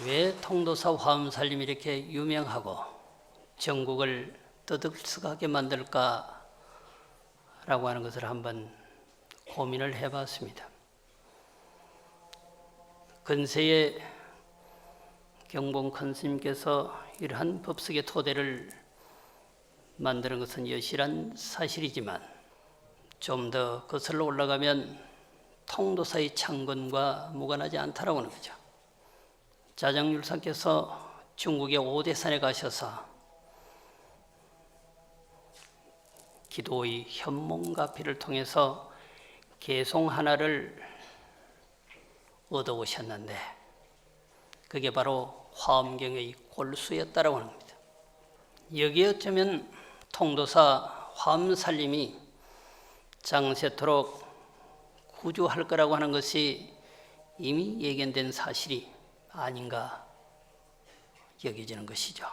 왜 통도사 화엄살림이 이렇게 유명하고 전국을 떠들썩하게 만들까라고 하는 것을 한번 고민을 해봤습니다. 근세에 경봉 큰 스님께서 이러한 법석의 토대를 만드는 것은 여실한 사실이지만 좀 더 거슬러 올라가면 통도사의 창건과 무관하지 않다라고 하는 거죠. 자정률사께서 중국의 오대산에 가셔서 기도의 현몽가피를 통해서 개송 하나를 얻어오셨는데 그게 바로 화엄경의 골수였다라고 하는 겁니다. 여기에 어쩌면 통도사 화엄살림이 장세토록 구주할 거라고 하는 것이 이미 예견된 사실이 아닌가 여겨지는 것이죠.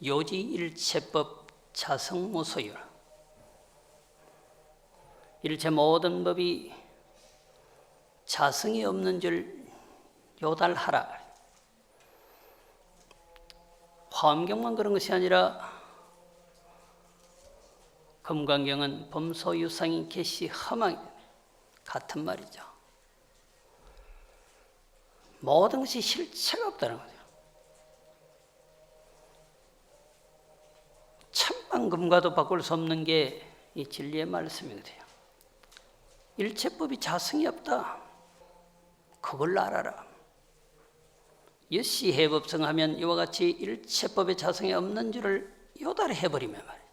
요지일체법 자성무소율, 일체 모든 법이 자성이 없는 줄 요달하라. 화엄경만 그런 것이 아니라 금강경은 범소유상인 개시 험한 같은 말이죠. 모든 것이 실체가 없다는 거죠. 천만금과도 바꿀 수 없는 게 이 진리의 말씀이거든요. 일체법이 자성이 없다. 그걸 알아라. 여시해법성하면 이와 같이 일체법의 자성이 없는 줄을 요달해버리면 말이에요.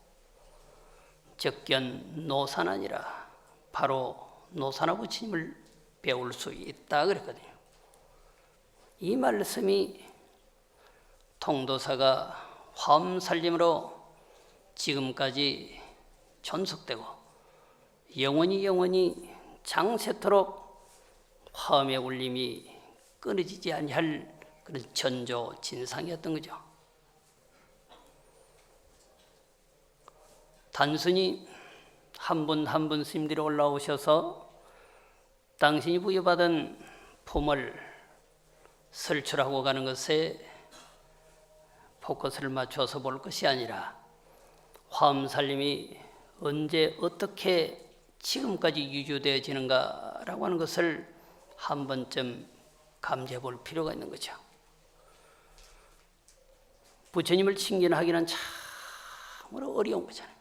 적견 노산하니라. 바로 노산화 부처님을 배울 수 있다 그랬거든요. 이 말씀이 통도사가 화엄살림으로 지금까지 존속되고 영원히 장세토록 화엄의 울림이 끊어지지 아니할 그런 전조 진상이었던 거죠. 단순히 한 분 한 분 스님들이 올라오셔서 당신이 부여받은 품을 설출하고 가는 것에 포커스를 맞춰서 볼 것이 아니라 화엄살림이 언제 어떻게 지금까지 유지되어지는가라고 하는 것을 한 번쯤 감지해 볼 필요가 있는 거죠. 부처님을 칭견하기는 참으로 어려운 거잖아요.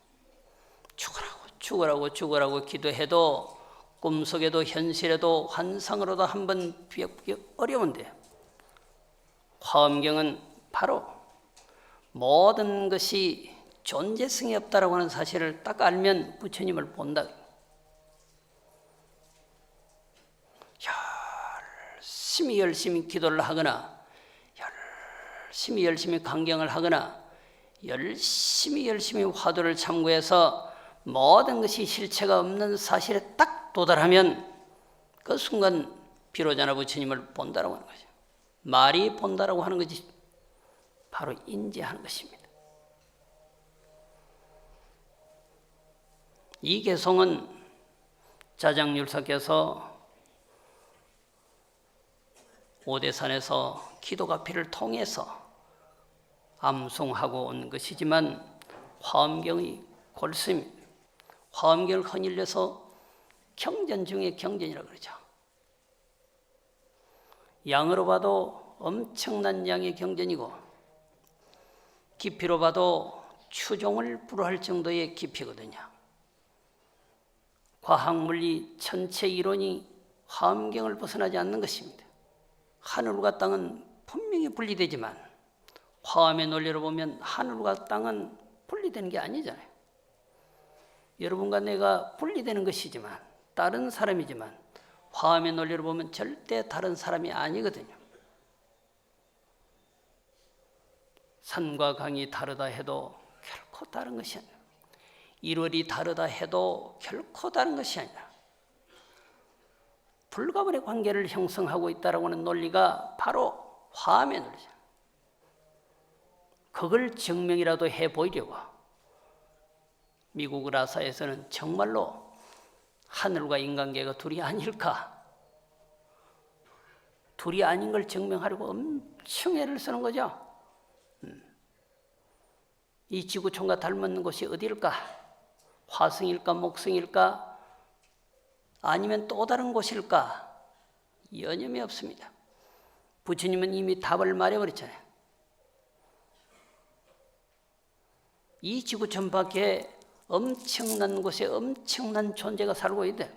죽으라고 기도해도 꿈속에도 현실에도 환상으로도 한번 비역비 어려운데 화엄경은 바로 모든 것이 존재성이 없다라고 하는 사실을 딱 알면 부처님을 본다. 열심히 기도를 하거나 열심히 강경을 하거나 열심히 화두를 참고해서 모든 것이 실체가 없는 사실에 딱 도달하면 그 순간 비로자나 부처님을 본다라고 하는 거죠. 말이 본다라고 하는 것이 바로 인지하는 것입니다. 이 개송은 자장률사께서 오대산에서 기도가피를 통해서 암송하고 온 것이지만 화엄경의 골수입니다. 화엄경을 흔일려서 경전 중에 경전이라고 그러죠. 양으로 봐도 엄청난 양의 경전이고 깊이로 봐도 추종을 불허할 정도의 깊이거든요. 과학물리 전체 이론이 화엄경을 벗어나지 않는 것입니다. 하늘과 땅은 분명히 분리되지만 화엄의 논리로 보면 하늘과 땅은 분리되는 게 아니잖아요. 여러분과 내가 분리되는 것이지만 다른 사람이지만 화엄의 논리로 보면 절대 다른 사람이 아니거든요. 산과 강이 다르다 해도 결코 다른 것이 아니라 1월이 다르다 해도 결코 다른 것이 아니라 불가분의 관계를 형성하고 있다고 하는 논리가 바로 화엄의 논리죠. 그걸 증명이라도 해보이려고 미국 라사에서는 정말로 하늘과 인간계가 둘이 아닐까 둘이 아닌 걸 증명하려고 엄청 애를 쓰는 거죠. 이 지구촌과 닮은 곳이 어디일까? 화성일까 목성일까? 아니면 또 다른 곳일까? 여념이 없습니다. 부처님은 이미 답을 말해버렸잖아요. 이 지구촌 밖에 엄청난 곳에 엄청난 존재가 살고 있대.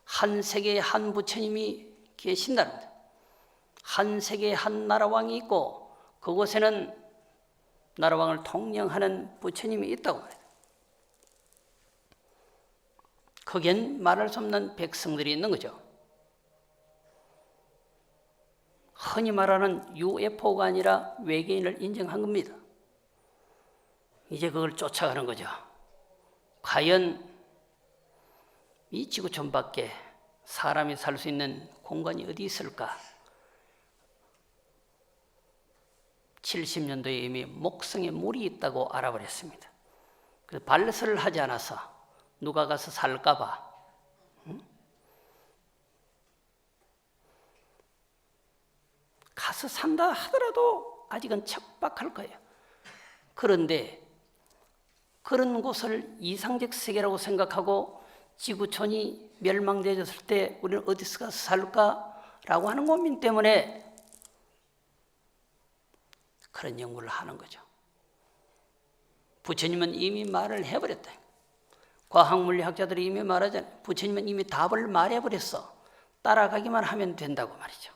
한 세계에 한 부처님이 계신다는, 한 세계에 한 나라왕이 있고 그곳에는 나라왕을 통령하는 부처님이 있다고 말해요. 거기엔 말할 수 없는 백성들이 있는 거죠. 흔히 말하는 UFO가 아니라 외계인을 인정한 겁니다. 이제 그걸 쫓아가는 거죠. 과연 이 지구촌 밖에 사람이 살 수 있는 공간이 어디 있을까? 70년도에 이미 목성에 물이 있다고 알아버렸습니다. 그래서 발설을 하지 않아서 누가 가서 살까 봐. 가서 산다 하더라도 아직은 척박할 거예요. 그런데 그런 곳을 이상적 세계라고 생각하고 지구촌이 멸망되었을 때 우리는 어디서 가서 살까라고 하는 고민 때문에 그런 연구를 하는 거죠. 부처님은 이미 말을 해버렸다. 과학물리학자들이 이미 말하잖아요. 부처님은 이미 답을 말해버렸어. 따라가기만 하면 된다고 말이죠.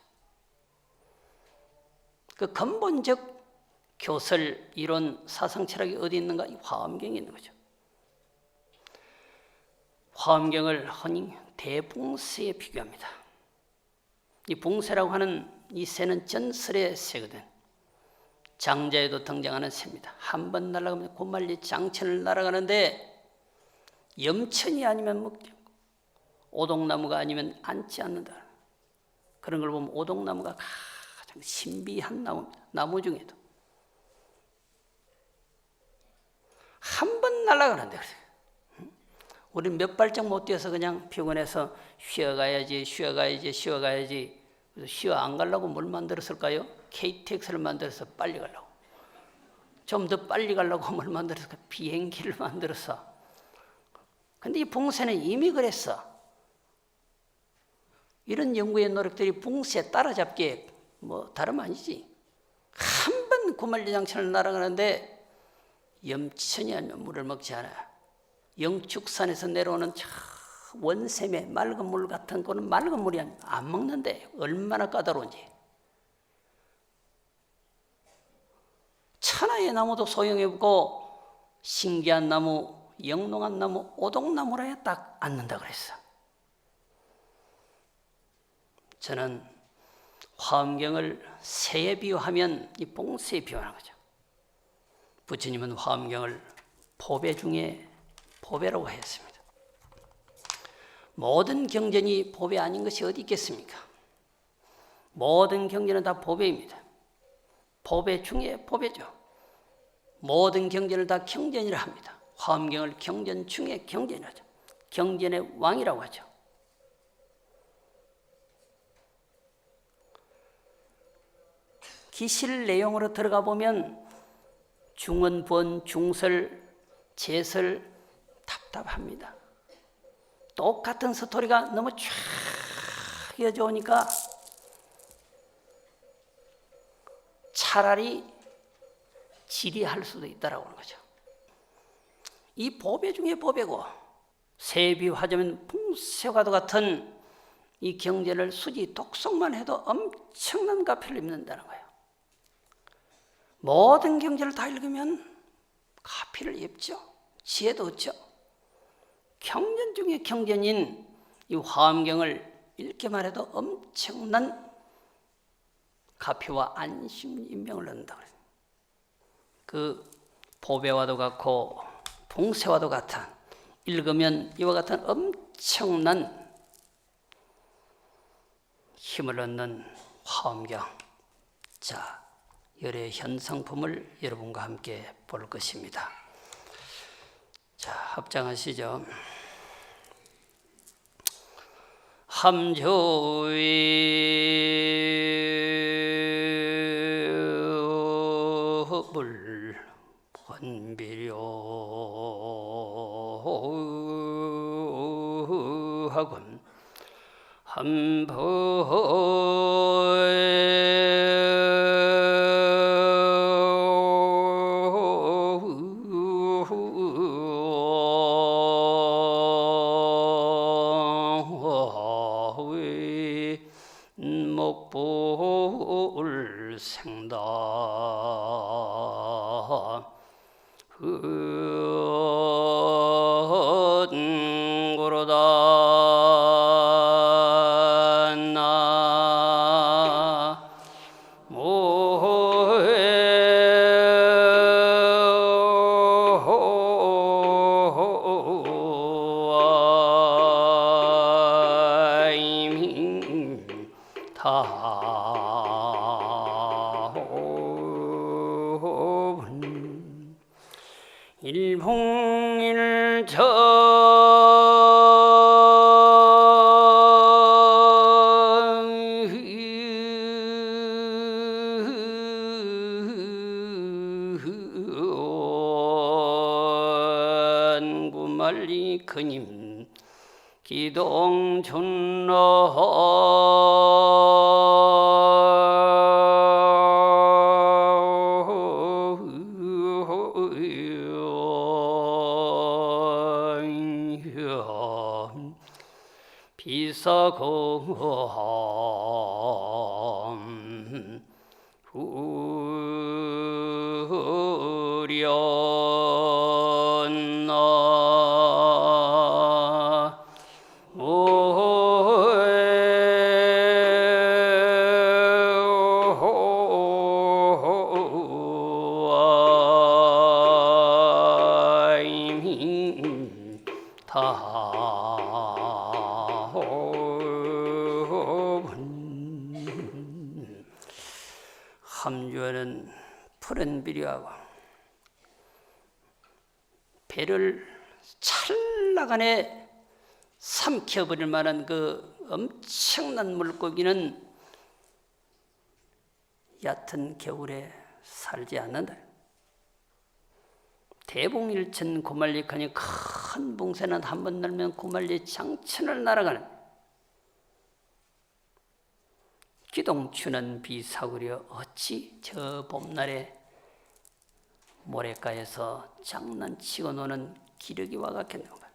그 근본적 교설, 이론, 사상 철학이 어디 있는가? 이 화엄경에 있는 거죠. 화엄경을 흔히 대붕새에 비교합니다. 이 붕새라고 하는 이 새는 전설의 새거든. 장자에도 등장하는 새입니다. 한 번 날아가면 곧말리 장천을 날아가는데 염천이 아니면 먹지 않고 오동나무가 아니면 앉지 않는다. 그런 걸 보면 오동나무가 가장 신비한 나무입니다. 나무 중에도. 한 번 날아가는데 우리는 몇 발짝 못 뛰어서 그냥 피곤해서 쉬어가야지 그래서 쉬어 안 가려고 뭘 만들었을까요? KTX를 만들어서 빨리 가려고. 좀 더 빨리 가려고 뭘 만들었을까? 비행기를 만들어서. 근데 이 붕새는 이미 그랬어. 이런 연구의 노력들이 붕새 따라잡기에 뭐 다름 아니지. 한 번 구만리장천을 날아가는데 염천이 아니면 물을 먹지 않아. 영축산에서 내려오는 원샘의 맑은 물 같은 거는 맑은 물이 안 먹는데 얼마나 까다로운지. 천하의 나무도 소용이 없고 신기한 나무, 영롱한 나무, 오동나무라야 딱 앉는다 그랬어. 저는 화엄경을 새에 비유하면 이 봉새에 비유하는 거죠. 부처님은 화엄경을 보배 중에 보배라고 했습니다. 모든 경전이 보배 아닌 것이 어디 있겠습니까? 모든 경전은 다 보배입니다. 보배 중에 보배죠. 모든 경전을 다 경전이라 합니다. 화엄경을 경전 중에 경전이라죠. 경전의 왕이라고 하죠. 기실 내용으로 들어가 보면 중언, 번, 중설, 제설 답답합니다. 똑같은 스토리가 너무 쫙 이어져 오니까 차라리 지리할 수도 있다라고 하는 거죠. 이 보배 중에 보배고 새에 비유하자면 붕새와도 같은 이 경전을 수지 독송만 해도 엄청난 가피를 입는다는 거예요. 모든 경전을 다 읽으면 가피를 입죠. 지혜도 얻죠. 경전 중에 경전인 이 화엄경을 읽기만 해도 엄청난 가피와 안심, 인명을 얻는다. 그 보배와도 같고 봉새와도 같은, 읽으면 이와 같은 엄청난 힘을 얻는 화엄경. 자, 열의 현상품을 여러분과 함께 볼 것입니다. 자, 합장하시죠. 함저의 물번비료하군 목불생다 흔고로다 일봉일천구말리 그님 기동전너 비사검 후련나 함주에는 푸른 비료하고 배를 찰나간에 삼켜버릴 만한 그 엄청난 물고기는 얕은 겨울에 살지 않는다. 대봉일천 고말리카니 큰 봉쇄는 한번 날면 고말리 장천을 날아가는 기동추는 비사구려 어찌 저 봄날에 모래가에서 장난치고 노는 기러기와 같겠는가.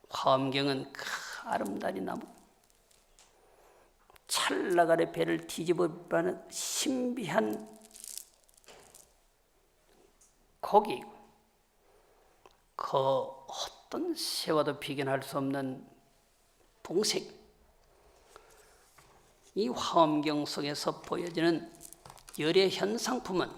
화엄경은 그 아름다리 나무 찰나간에 배를 뒤집어 빠는 신비한 고기, 그 어떤 새와도 비견할 수 없는 봉색, 이 화엄경 속에서 보여지는 열의 현상품은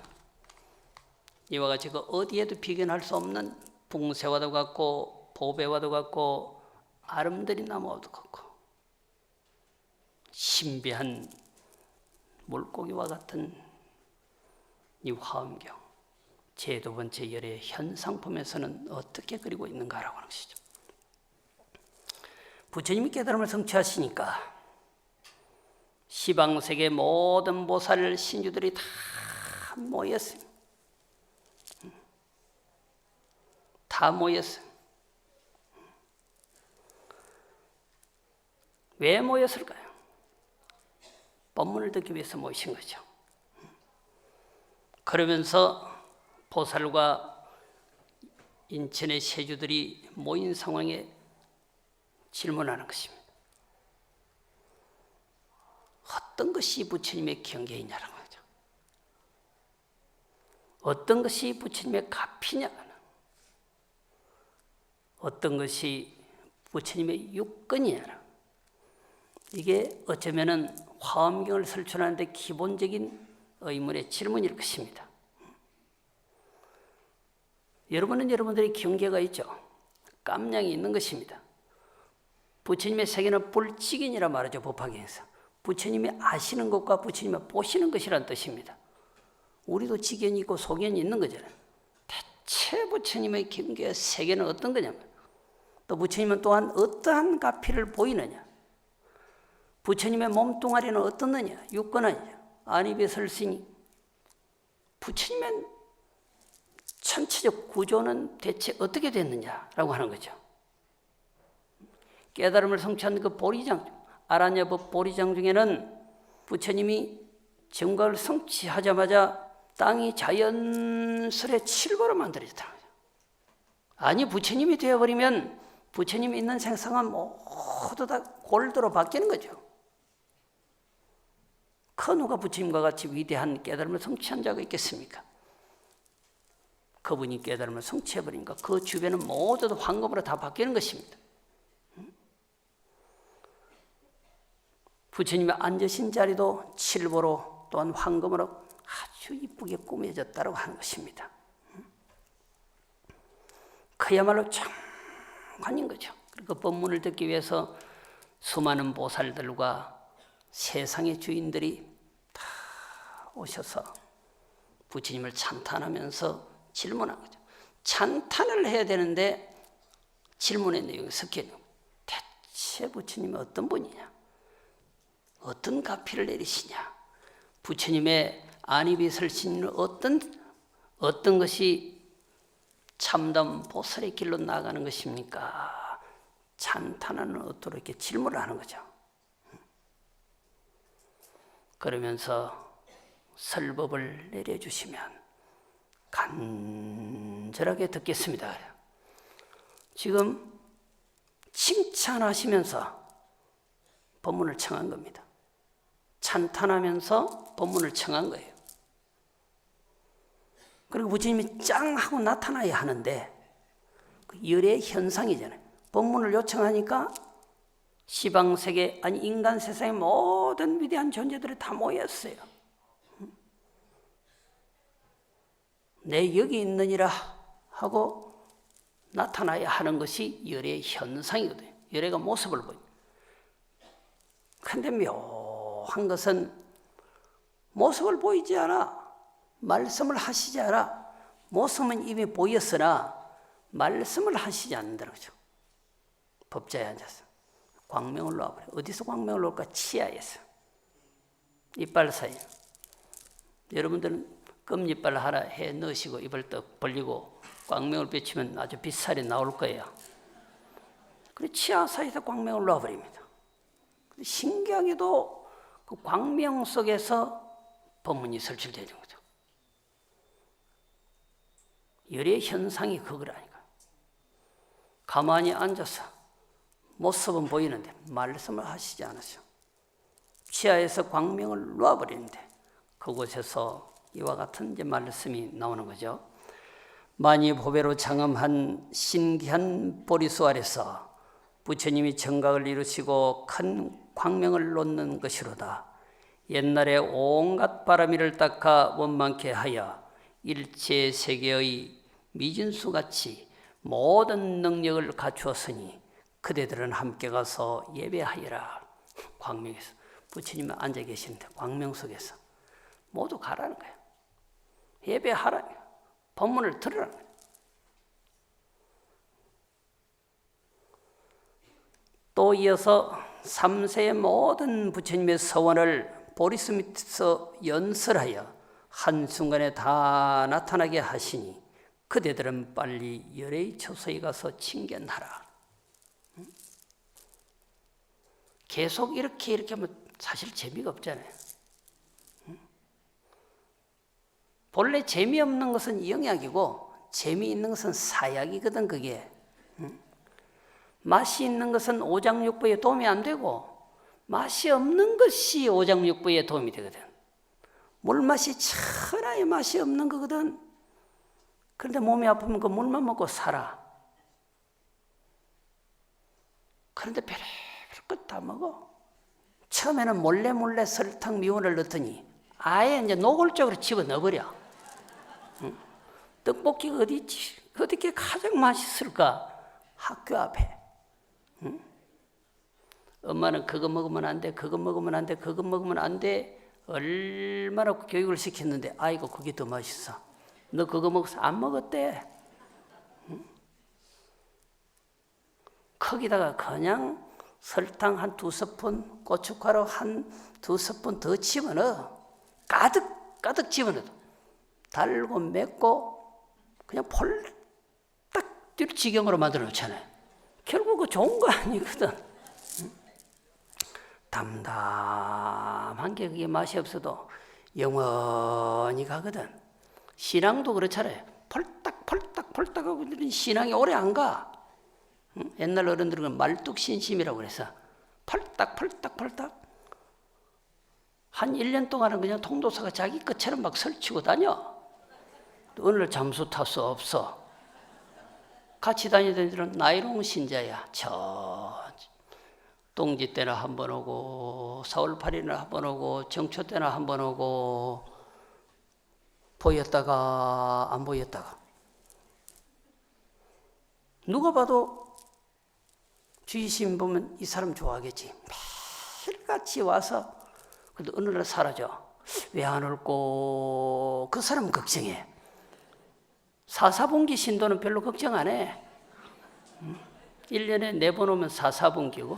이와 같이 그 어디에도 비견할 수 없는 붕새와도 같고 보배와도 같고 아름드리 나무와도 같고 신비한 물고기와 같은 이 화엄경, 제2 번째 열의 현상품에서는 어떻게 그리고 있는가라고 하는 것이죠. 부처님이 깨달음을 성취하시니까 시방세계 모든 보살 신주들이 다 모였어요. 다 모였어요. 왜 모였을까요? 법문을 듣기 위해서 모이신 거죠. 그러면서 보살과 인천의 세주들이 모인 상황에 질문하는 것입니다. 어떤 것이 부처님의 경계이냐라고 하죠. 어떤 것이 부처님의 가피냐, 어떤 것이 부처님의 육건이냐. 이게 어쩌면은 화엄경을 설출하는데 기본적인 의문의 질문일 것입니다. 여러분은 여러분들의 경계가 있죠. 깜냥이 있는 것입니다. 부처님의 세계는 불직인이라 말하죠. 법화경에서. 부처님이 아시는 것과 부처님이 보시는 것이란 뜻입니다. 우리도 지견이 있고 소견이 있는 거잖아요. 대체 부처님의 경계의 세계는 어떤 거냐면, 또 부처님은 또한 어떠한 가피를 보이느냐, 부처님의 몸뚱아리는 어떻느냐? 육건하냐? 안입에 설시니 부처님의 전체적 구조는 대체 어떻게 됐느냐라고 하는 거죠. 깨달음을 성취한 그 보리장, 아라냐법 보리장 중에는 부처님이 정각을 성취하자마자 땅이 자연스레 칠보로 만들어졌다. 아니, 부처님이 되어버리면 부처님이 있는 생성은 모두 다 골드로 바뀌는 거죠. 그 누가 부처님과 같이 위대한 깨달음을 성취한 자가 있겠습니까? 그분이 깨달음을 성취해버리니까 그 주변은 모두 다 황금으로 다 바뀌는 것입니다. 부처님이 앉으신 자리도 칠보로 또한 황금으로 아주 이쁘게 꾸며졌다고 하는 것입니다. 그야말로 장관인 거죠. 그 법문을 듣기 위해서 수많은 보살들과 세상의 주인들이 다 오셔서 부처님을 찬탄하면서 질문한 거죠. 찬탄을 해야 되는데 질문의 내용이 섞여 있는 거예요. 대체 부처님은 어떤 분이냐? 어떤 가피를 내리시냐? 부처님의 안입이 설신은 어떤 것이 참담 보살의 길로 나가는 것입니까? 찬탄하는 어토로 이렇게 질문을 하는 거죠. 그러면서 설법을 내려주시면 간절하게 듣겠습니다. 지금 칭찬하시면서 법문을 청한 겁니다. 찬탄하면서 법문을 청한 거예요. 그리고 부처님이 짱 하고 나타나야 하는데 그 열의 현상이잖아요. 법문을 요청하니까 시방세계 아니 인간 세상의 모든 위대한 존재들이 다 모였어요. 내 여기 있느니라 하고 나타나야 하는 것이 열의 현상이거든요. 열애가 모습을 보여. 그런데 묘한 것은 모습을 보이지 않아. 말씀을 하시지 않아. 모습은 이미 보였으나 말씀을 하시지 않는다는 거죠. 법자에 앉아서 광명을 놓아버려. 어디서 광명을 놓을까? 치아에서. 이빨 사이. 여러분들은 껌이빨 하나 해 넣으시고 입을 떡 벌리고 광명을 비치면 아주 빛살이 나올 거예요. 그리고 치아 사이에서 광명을 놓아버립니다. 신기하게도 그 광명 속에서 법문이 설출되는 거죠. 열의 현상이 그거라니까. 가만히 앉아서 모습은 보이는데 말씀을 하시지 않으셔. 치아에서 광명을 놓아버리는데 그곳에서 이와 같은 이제 말씀이 나오는 거죠. 만이 보배로 장엄한 신기한 보리수 아래서 부처님이 정각을 이루시고 큰 광명을 놓는 것이로다. 옛날에 온갖 바람이를 닦아 원만케 하여 일체 세계의 미진수같이 모든 능력을 갖추었으니 그대들은 함께 가서 예배하여라. 광명에서 부처님은 앉아 계시는데 광명 속에서 모두 가라는 거예요. 예배하라는 거예요. 법문을 들으라는 거예요. 또 이어서 3세의 모든 부처님의 서원을 보리수 밑에서 연설하여 한순간에 다 나타나게 하시니 그대들은 빨리 열의 처소에 가서 칭견하라. 계속 이렇게 하면 사실 재미가 없잖아요. 본래 재미없는 것은 영약이고 재미있는 것은 사약이거든. 그게 맛이 있는 것은 오장육부에 도움이 안 되고 맛이 없는 것이 오장육부에 도움이 되거든. 물맛이 천하의 맛이 없는 거거든. 그런데 몸이 아프면 그 물만 먹고 살아. 그런데 별의별 것 다 먹어. 처음에는 몰래 설탕 미원을 넣더니 아예 이제 노골적으로 집어넣어버려. 떡볶이가 어디 있지? 어떻게 가장 맛있을까? 학교 앞에. 엄마는 그거 먹으면 안 돼, 그거 먹으면 안 돼, 그거 먹으면 안 돼. 얼마나 교육을 시켰는데 아이고 그게 더 맛있어. 너 그거 먹어서 안 먹었대. 거기다가 그냥 설탕 한 2스푼, 고춧가루 한 2스푼 더 집어넣어. 가득 집어넣어. 달고 맵고 그냥 폴딱 뛸 지경으로 만들어 놓잖아요. 결국 그 좋은 거 아니거든. 담담한 게 그게 맛이 없어도 영원히 가거든. 신앙도 그렇잖아요. 폴딱 하고 신앙이 오래 안 가. 옛날 어른들은 말뚝신심이라고 그래서 펄딱 한 1년 동안은 그냥 통도사가 자기 것처럼 막 설치고 다녀. 오늘 잠수 탈 수 없어. 같이 다니던 애들은 나이롱 신자야. 동지 때나 한 번 오고 4월 8일이나 한 번 오고 정초 때나 한 번 오고 보였다가 안 보였다가 누가 봐도 주의심 보면 이 사람 좋아하겠지. 매일같이 와서 근데 어느 날 사라져. 왜 안 올고? 그 사람은 걱정해. 사사분기 신도는 별로 걱정 안 해. 1년에 4번 오면 사사분기고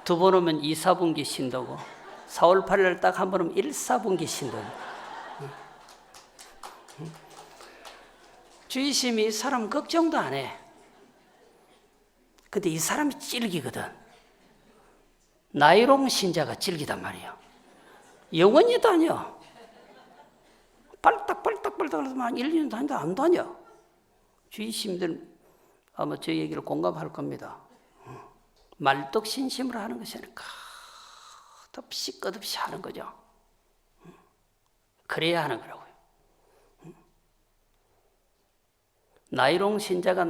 2번 오면 2사분기 신도고 4월 8일 딱 한 번 오면 1사분기 신도고. 주의심이 이 사람 걱정도 안 해. 근데 이 사람이 찔기거든. 나이롱 신자가 찔기단 말이야. 영원히 다녀. 빨딱 해서 한 1년 다닌다 안 다녀. 주의심들 아마 저 얘기를 공감할 겁니다. 말뚝신심으로 하는 것이 아니라 끝없이 하는 거죠. 그래야 하는 거라고요. 나이롱 신자가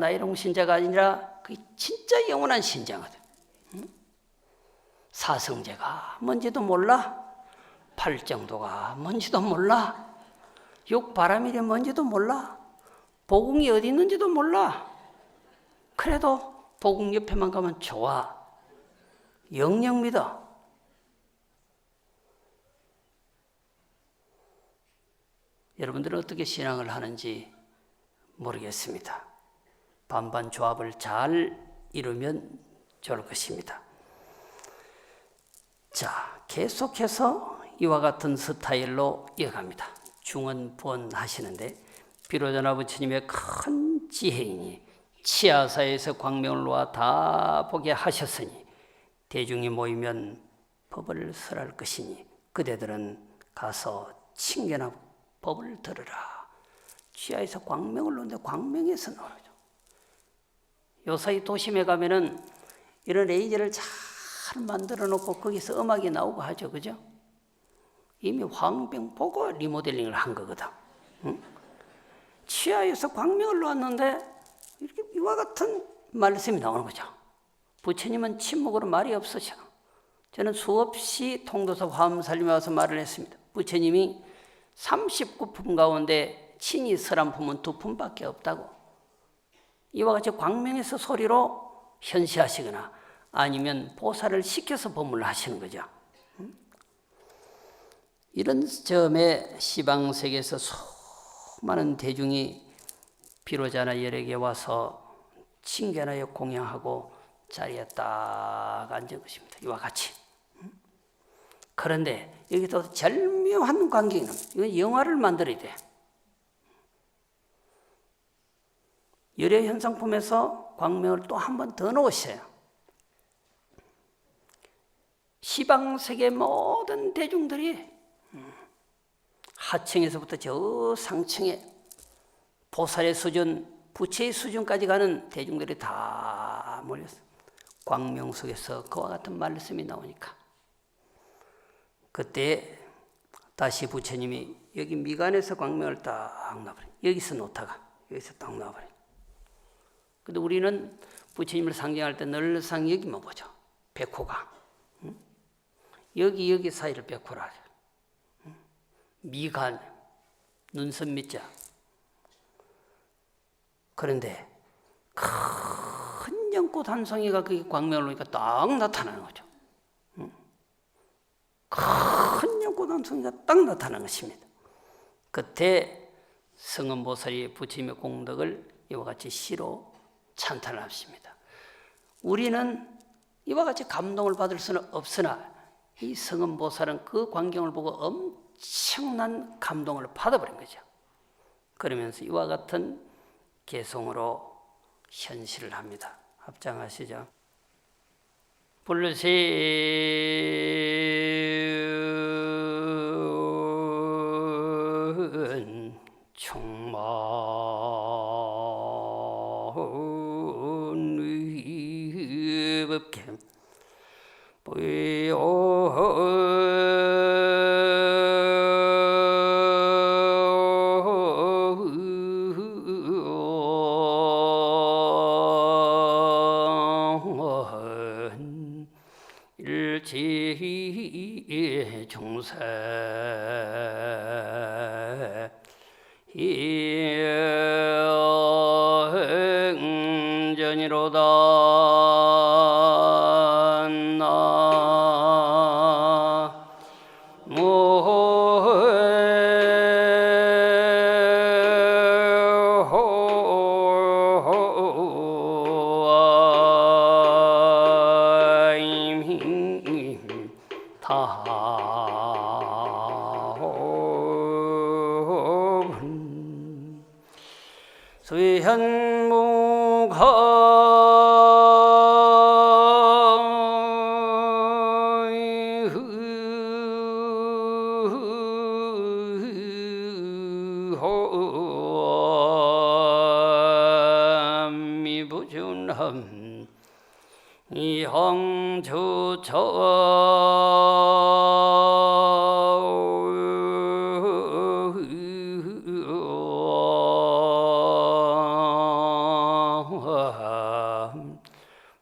아니라 그게 진짜 영원한 신자거든. 사성제가 뭔지도 몰라. 팔정도가 뭔지도 몰라. 육바라밀이 뭔지도 몰라. 보궁이 어디 있는지도 몰라. 그래도 보궁 옆에만 가면 좋아. 영영 믿어. 여러분들은 어떻게 신앙을 하는지 모르겠습니다. 반반 조합을 잘 이루면 좋을 것입니다. 자, 계속해서 이와 같은 스타일로 이어갑니다. 중언부언 하시는데 비로자나 부처님의 큰 지혜이니 치아사에서 광명을 놓아 다 보게 하셨으니 대중이 모이면 법을 설할 것이니 그대들은 가서 친견나 법을 들으라. 치아에서 광명을 놓는데 광명에서 나오죠. 요사이 도심에 가면은 이런 레이저를 잘 만들어 놓고 거기서 음악이 나오고 하죠. 그죠? 이미 광명 보고 리모델링을 한 거거든. 응? 치아에서 광명을 놓았는데 이렇게 이와 같은 말씀이 나오는 거죠. 부처님은 침묵으로 말이 없으셔. 저는 수없이 통도사 화엄살림에 와서 말을 했습니다. 부처님이 39품 가운데 친히 설한 품은 2품밖에 없다고. 이와 같이 광명에서 소리로 현시하시거나 아니면 보살을 시켜서 법문을 하시는 거죠. 이런 점에 시방세계에서 수많은 대중이 비로자나 열에게 와서 친견하여 공양하고 자리에 딱 앉은 것입니다. 이와 같이. 그런데 여기도 절묘한 광경이 납니다. 이건 영화를 만들어야 돼. 열의 현상품에서 광명을 또 한 번 더 놓으셔요. 시방세계 모든 대중들이 하층에서부터 저 상층에 보살의 수준, 부처의 수준까지 가는 대중들이 다 몰렸어요. 광명 속에서 그와 같은 말씀이 나오니까 그때 다시 부처님이 여기 미간에서 광명을 딱 놔버려요. 여기서 놓다가 여기서 딱 놔버려요. 근데 우리는 부처님을 상징할 때 늘상 여기만 보죠. 백호가. 여기 사이를 백호라 하죠. 미간, 눈썹 밑자. 그런데 큰 연꽃 한 송이가 그 광명을 놓으니까 딱 나타나는 거죠. 큰 연꽃 한 송이가 딱 나타나는 것입니다. 그때 성은보살이 부처님의 공덕을 이와 같이 시로 찬탄을 하십니다. 우리는 이와 같이 감동을 받을 수는 없으나 이 성은보살은 그 광경을 보고 엄청난 감동을 받아버린 거죠. 그러면서 이와 같은 개성으로 현실을 합니다. 합장하시죠. 불신 충만의법계 일지 중세 행전이로다 미부준함 이황주처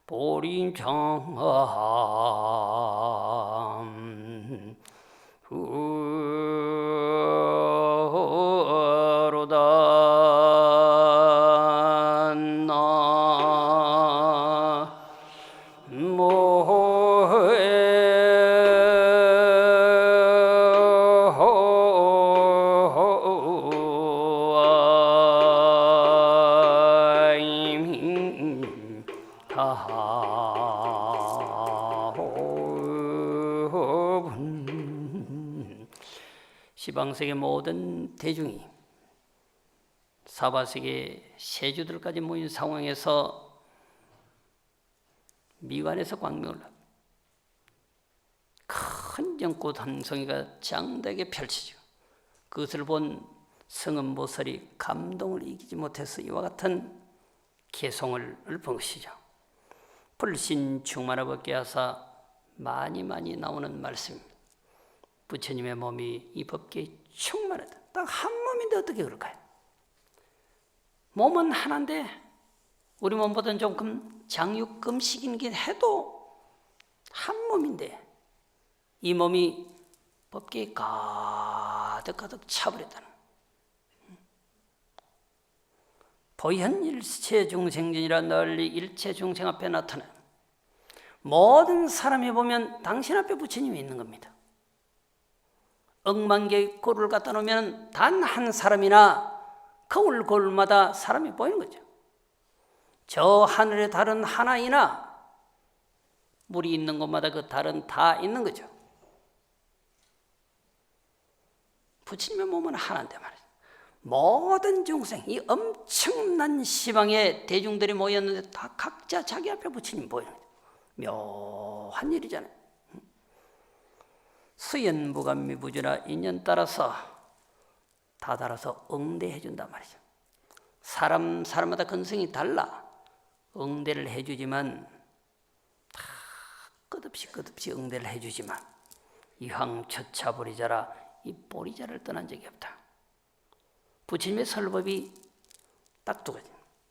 보림창함 시방세계 모든 대중이 사바세계 세주들까지 모인 상황에서 미관에서 광명을 큰 연꽃 한 송이가 장대하게 펼쳐지고 그것을 본 성은보살이 감동을 이기지 못해서 이와 같은 개송을 읊은 것이죠. 불신 충만하법계 하사 많이 나오는 말씀입니다. 부처님의 몸이 이 법계에 충만하다. 딱 한 몸인데 어떻게 그럴까요? 몸은 하나인데 우리 몸보다는 조금 장육금식이긴 해도 한 몸인데 이 몸이 법계에 가득 차버렸다는 보현 일체 중생전이라 널리 일체 중생 앞에 나타나 모든 사람이 보면 당신 앞에 부처님이 있는 겁니다. 억만 개의 골을 갖다 놓으면 단 한 사람이나 거울마다 사람이 보이는 거죠. 저 하늘의 달은 하나이나 물이 있는 곳마다 그 달은 다 있는 거죠. 부처님의 몸은 하나인데 말이죠. 모든 중생, 이 엄청난 시방에 대중들이 모였는데 다 각자 자기 앞에 부처님 보이는 거죠. 묘한 일이잖아요. 수연무감미부주나 인연 따라서 다 달아서 응대해 준단 말이죠. 사람마다 근성이 달라 응대를 해주지만 다 끝없이 응대를 해주지만 이황처차 보리자라 이 보리자를 떠난 적이 없다. 부처님의 설법이 딱 두 가지.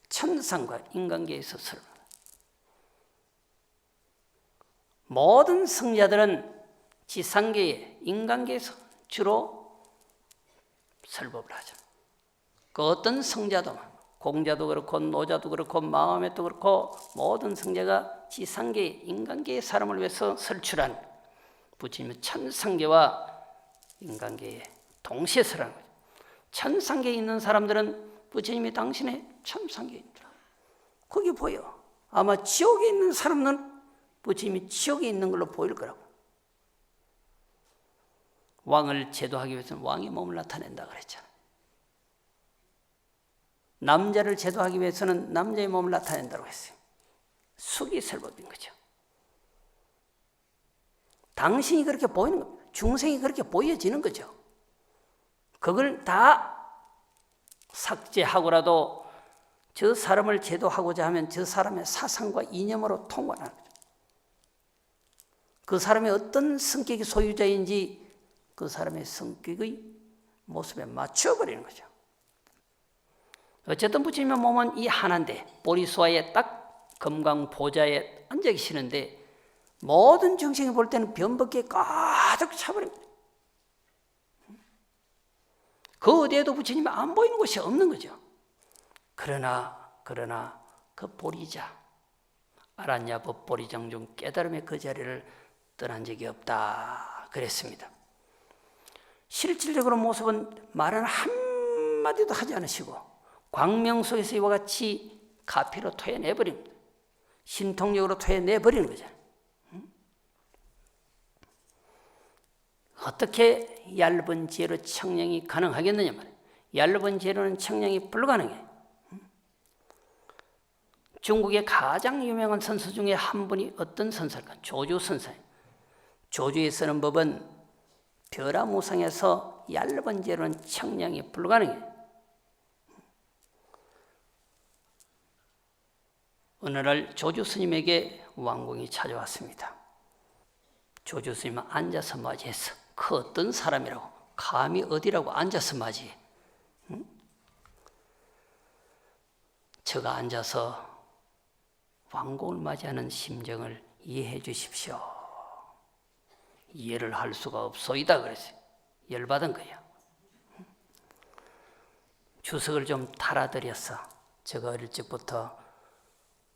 천상과 인간계에서 설법. 모든 성자들은 지상계에 인간계에서 주로 설법을 하죠. 그 어떤 성자도 공자도 그렇고 노자도 그렇고 마음에도 그렇고 모든 성자가 지상계 인간계의 사람을 위해서 설출한 부처님의 천상계와 인간계에 동시에 설하는 거죠. 천상계에 있는 사람들은 부처님이 당신의 천상계에 있더라. 거기 보여. 아마 지옥에 있는 사람은 부처님이 지옥에 있는 걸로 보일 거라고. 왕을 제도하기 위해서는 왕의 몸을 나타낸다 그랬잖아. 남자를 제도하기 위해서는 남자의 몸을 나타낸다고 했어요. 수기설법인 거죠. 당신이 그렇게 보이는 겁니다. 중생이 그렇게 보여지는 거죠. 그걸 다 삭제하고라도 저 사람을 제도하고자 하면 저 사람의 사상과 이념으로 통과하는 거죠. 그 사람의 어떤 성격이 소유자인지 그 사람의 성격의 모습에 맞춰버리는 거죠. 어쨌든 부처님의 몸은 이 하나인데 보리수화에 딱 금강보좌에 앉아 계시는데 모든 정신이 볼 때는 변법기에 가득 차버립니다. 그 어디에도 부처님이 안 보이는 곳이 없는 거죠. 그러나 그 보리자 아란야 법보리장 중 깨달음의 그 자리를 떠난 적이 없다 그랬습니다. 실질적으로 모습은 말은 한마디도 하지 않으시고 광명 속에서 이와 같이 가피로 토해내버립니다. 신통력으로 토해내버리는 거죠. 어떻게 얇은 지혜로 청량이 가능하겠느냐 말이에요. 얇은 지혜로는 청량이 불가능해요. 중국의 가장 유명한 선서 중에 한 분이 어떤 선설까? 조주 선사예요. 조주에 쓰는 법은 벼라무상에서 얇은 지혜로는 청량이 불가능해요. 어느 날 조주 스님에게 왕공이 찾아왔습니다. 조주 스님은 앉아서 맞이했어. 그 어떤 사람이라고 감히 어디라고 앉아서 맞이해. 응? 저가 앉아서 왕공을 맞이하는 심정을 이해해 주십시오. 이해를 할 수가 없소이다 그랬어요. 열받은 거예요. 주석을 좀 달아드렸어. 제가 어릴 적부터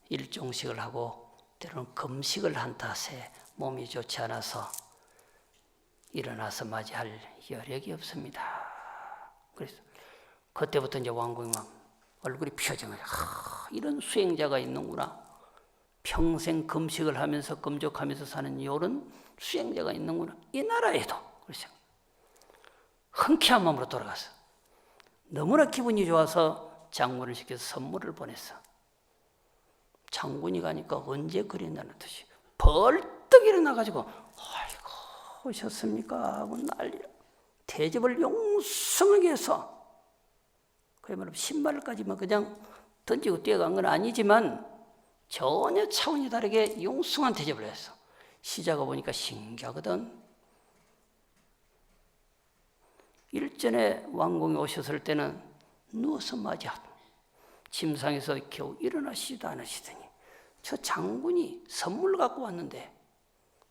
일종식을 하고 때로는 금식을 한 탓에 몸이 좋지 않아서 일어나서 맞이할 여력이 없습니다. 그래서 그때부터 이제 왕공이 막 얼굴이 피어진 거예요. 이런 수행자가 있는구나. 평생 금식을 하면서 금족하면서 사는 이런 수행자가 있는구나. 이 나라에도. 그래서 흔쾌한 마음으로 돌아갔어. 너무나 기분이 좋아서 장군을 시켜서 선물을 보냈어. 장군이 가니까 언제 그린다는 듯이 벌떡 일어나가지고 아이고 오셨습니까 하고 난리라. 대접을 용성하게 해서 그야말로 신발까지만 그냥 던지고 뛰어간 건 아니지만 전혀 차원이 다르게 용숭한 대접을 했어. 시자가 보니까 신기하거든. 일전에 왕공이 오셨을 때는 누워서 맞이하고 침상에서 겨우 일어나시지도 않으시더니 저 장군이 선물 갖고 왔는데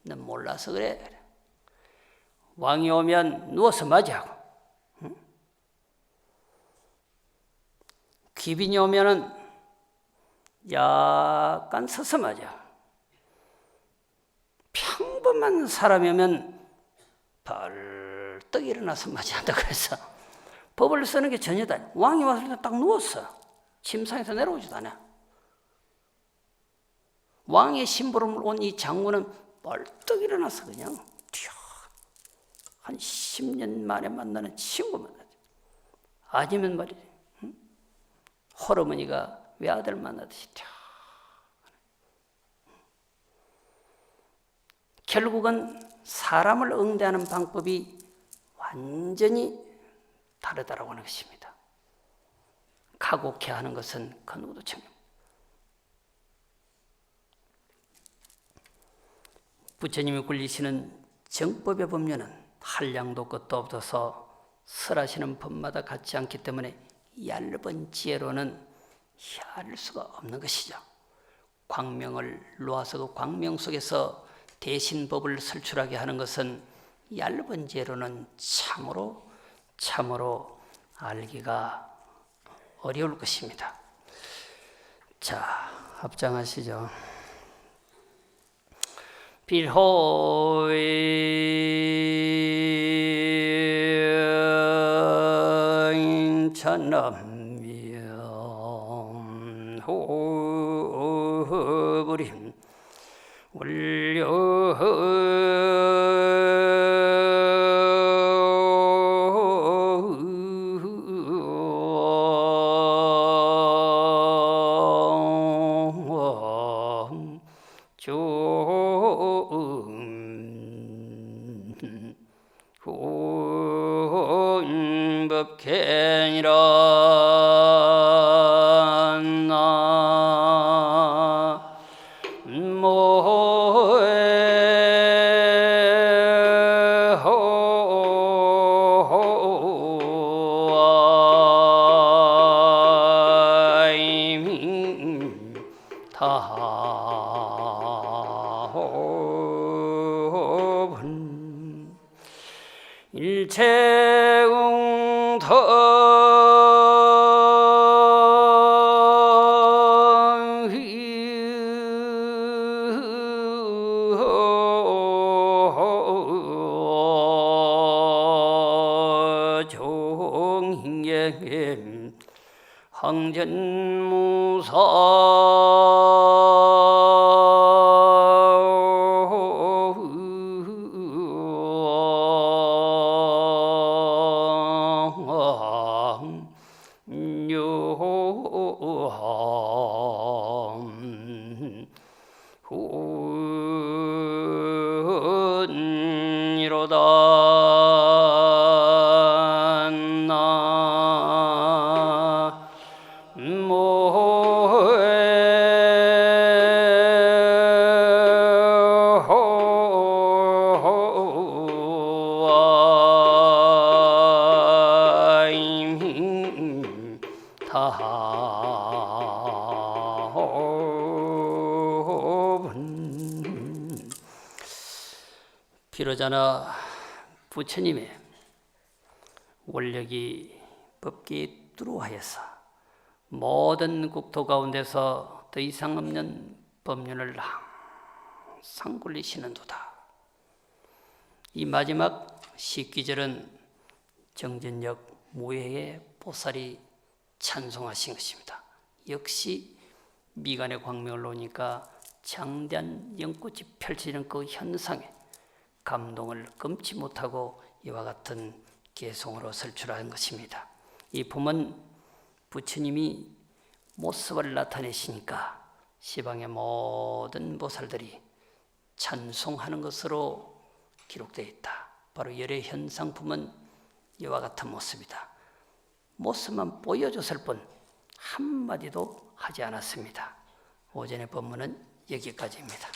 넌 몰라서 그래. 왕이 오면 누워서 맞이하고 응? 귀빈이 오면은 약간 서서 맞이하고 평범한 사람이면 벌떡 일어나서 맞이한다 그래서 법을 쓰는 게 전혀 다르다. 왕이 왔을 때 딱 누웠어. 침상에서 내려오지도 않아. 왕의 심부름을 온 이 장군은 벌떡 일어나서 그냥 한 10년 만에 만나는 친구 만나죠. 아니면 말이지 홀어머니가 외아들 만나듯이 결국은 사람을 응대하는 방법이 완전히 다르다라고 하는 것입니다. 가곡해 하는 것은 그 누구도 청량. 부처님이 굴리시는 정법의 법륜은 한량도 끝도 없어서 설하시는 법마다 같지 않기 때문에 얇은 지혜로는 할 수가 없는 것이죠. 광명을 놓아서 그 광명 속에서 대신 법을 설출하게 하는 것은 얇은 지혜로는 참으로 알기가 어려울 것입니다. 자, 합장하시죠. 빌호인 천남미엄 호브림 올려 법행이라 타호분 일체웅터 종행ем 항전무사 이로다 타호분 비로자나 부처님의 원력이 법계에 뚜루하여서 모든 국토 가운데서 더 이상 없는 법륜을 항상 굴리시는도다. 이 마지막 식기절은 정전력 무해의 보살이 찬송하신 것입니다. 역시 미간의 광명을 놓으니까 장대한 연꽃이 펼쳐지는 그 현상에 감동을 금치 못하고 이와 같은 개송으로 설출한 것입니다. 이 봄은 부처님이 모습을 나타내시니까 시방의 모든 보살들이 찬송하는 것으로 기록되어 있다. 바로 열의 현상품은 이와 같은 모습이다. 모습만 보여줬을 뿐 한마디도 하지 않았습니다. 오전의 법문은 여기까지입니다.